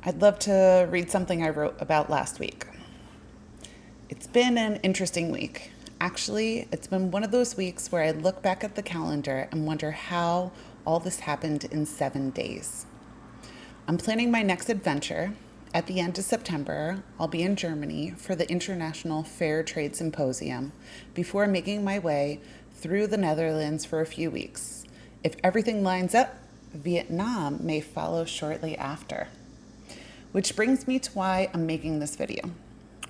I'd love to read something I wrote about last week. It's been an interesting week. Actually, it's been one of those weeks where I look back at the calendar and wonder how all this happened in 7 days. I'm planning my next adventure. At the end of September, I'll be in Germany for the International Fair Trade Symposium before making my way through the Netherlands for a few weeks. If everything lines up, Vietnam may follow shortly after. Which brings me to why I'm making this video.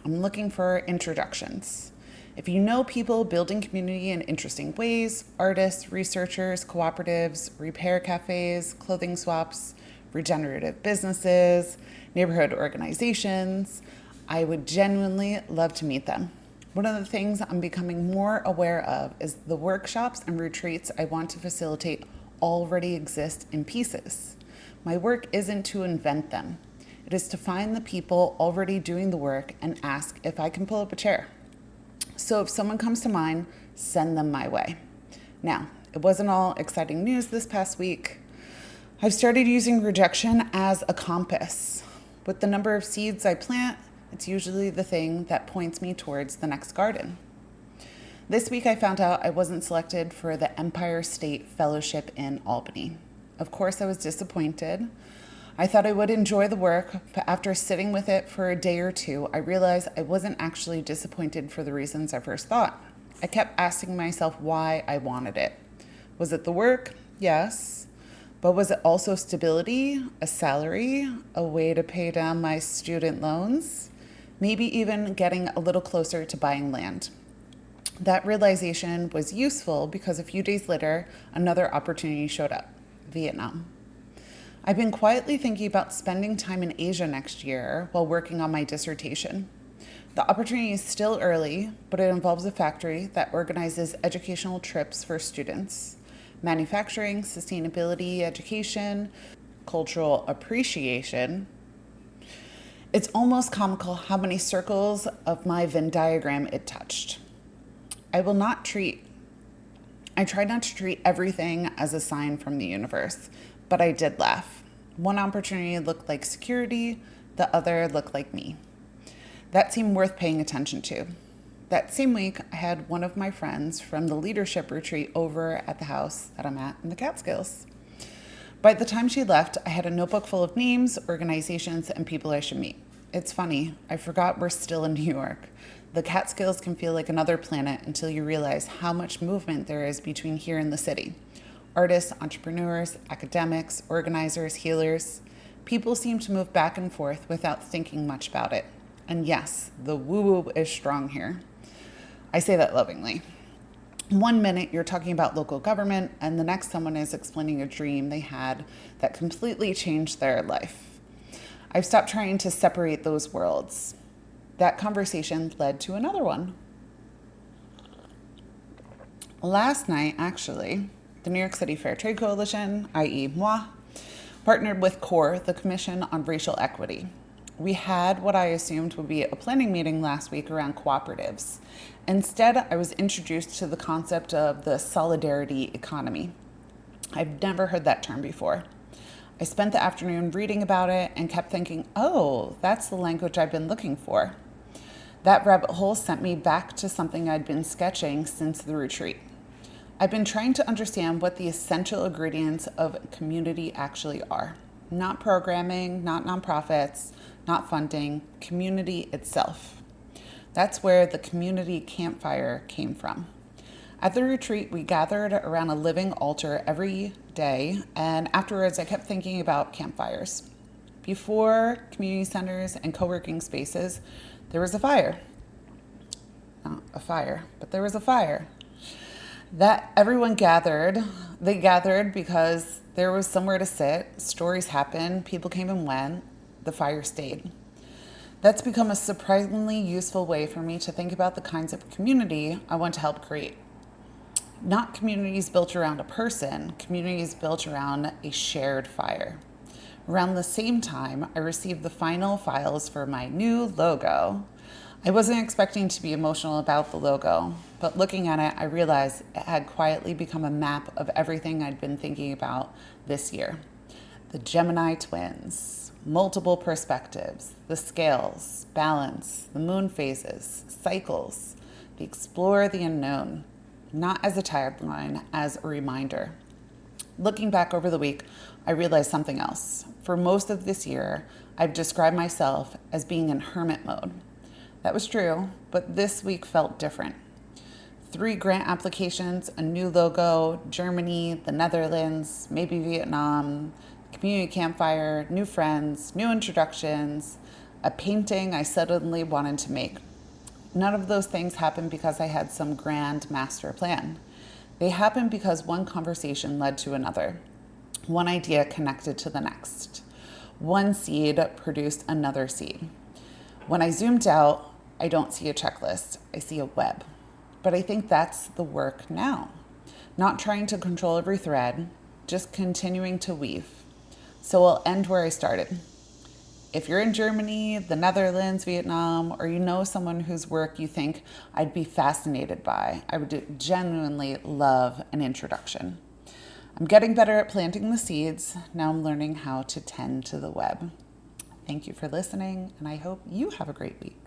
I'm looking for introductions. If you know people building community in interesting ways, artists, researchers, cooperatives, repair cafes, clothing swaps, regenerative businesses, neighborhood organizations, I would genuinely love to meet them. One of the things I'm becoming more aware of is the workshops and retreats I want to facilitate already exist in pieces. My work isn't to invent them. It is to find the people already doing the work and ask if I can pull up a chair. So if someone comes to mind, send them my way. Now, it wasn't all exciting news this past week. I've started using rejection as a compass. With the number of seeds I plant, it's usually the thing that points me towards the next garden. This week I found out I wasn't selected for the Empire State Fellowship in Albany. Of course I was disappointed. I thought I would enjoy the work, but after sitting with it for a day or two, I realized I wasn't actually disappointed for the reasons I first thought. I kept asking myself why I wanted it. Was it the work? Yes. But was it also stability, a salary, a way to pay down my student loans? Maybe even getting a little closer to buying land. That realization was useful because a few days later, another opportunity showed up, Vietnam. I've been quietly thinking about spending time in Asia next year while working on my dissertation. The opportunity is still early, but it involves a factory that organizes educational trips for students. Manufacturing, sustainability, education, cultural appreciation. It's almost comical how many circles of my Venn diagram it touched. I try not to treat everything as a sign from the universe, but I did laugh. One opportunity looked like security, the other looked like me. That seemed worth paying attention to. That same week, I had one of my friends from the leadership retreat over at the house that I'm at in the Catskills. By the time she left, I had a notebook full of names, organizations, and people I should meet. It's funny, I forgot we're still in New York. The Catskills can feel like another planet until you realize how much movement there is between here and the city. Artists, entrepreneurs, academics, organizers, healers. People seem to move back and forth without thinking much about it. And yes, the woo-woo is strong here. I say that lovingly. 1 minute you're talking about local government, and the next someone is explaining a dream they had that completely changed their life. I've stopped trying to separate those worlds. That conversation led to another one. Last night, actually, the New York City Fair Trade Coalition, i.e. moi, partnered with CORE, the Commission on Racial Equity. We had what I assumed would be a planning meeting last week around cooperatives. Instead, I was introduced to the concept of the solidarity economy. I've never heard that term before. I spent the afternoon reading about it and kept thinking, oh, that's the language I've been looking for. That rabbit hole sent me back to something I'd been sketching since the retreat. I've been trying to understand what the essential ingredients of community actually are. Not programming, not nonprofits, not funding, community itself. That's where the Community Campfire came from. At the retreat, we gathered around a living altar every day, and afterwards I kept thinking about campfires. Before community centers and co-working spaces, there was a fire. Not a fire, but there was a fire. That everyone gathered. They gathered because there was somewhere to sit, stories happened, people came and went, the fire stayed. That's become a surprisingly useful way for me to think about the kinds of community I want to help create. Not communities built around a person, communities built around a shared fire. Around the same time, I received the final files for my new logo. I wasn't expecting to be emotional about the logo, but looking at it, I realized it had quietly become a map of everything I'd been thinking about this year. The Gemini twins. multiple perspectives, the scales, balance, the moon phases, cycles, the explore the unknown, not as a timeline, as a reminder. Looking back over the week, I realized something else. For most of this year, I've described myself as being in hermit mode. That was true, but this week felt different. 3 grant applications, a new logo, Germany, the Netherlands, maybe Vietnam, Community Campfire, new friends, new introductions, a painting I suddenly wanted to make. None of those things happened because I had some grand master plan. They happened because one conversation led to another. One idea connected to the next. One seed produced another seed. When I zoomed out, I don't see a checklist, I see a web. But I think that's the work now. Not trying to control every thread, just continuing to weave. So I'll end where I started. If you're in Germany, the Netherlands, Vietnam, or you know someone whose work you think I'd be fascinated by, I would genuinely love an introduction. I'm getting better at planting the seeds. Now I'm learning how to tend to the web. Thank you for listening, and I hope you have a great week.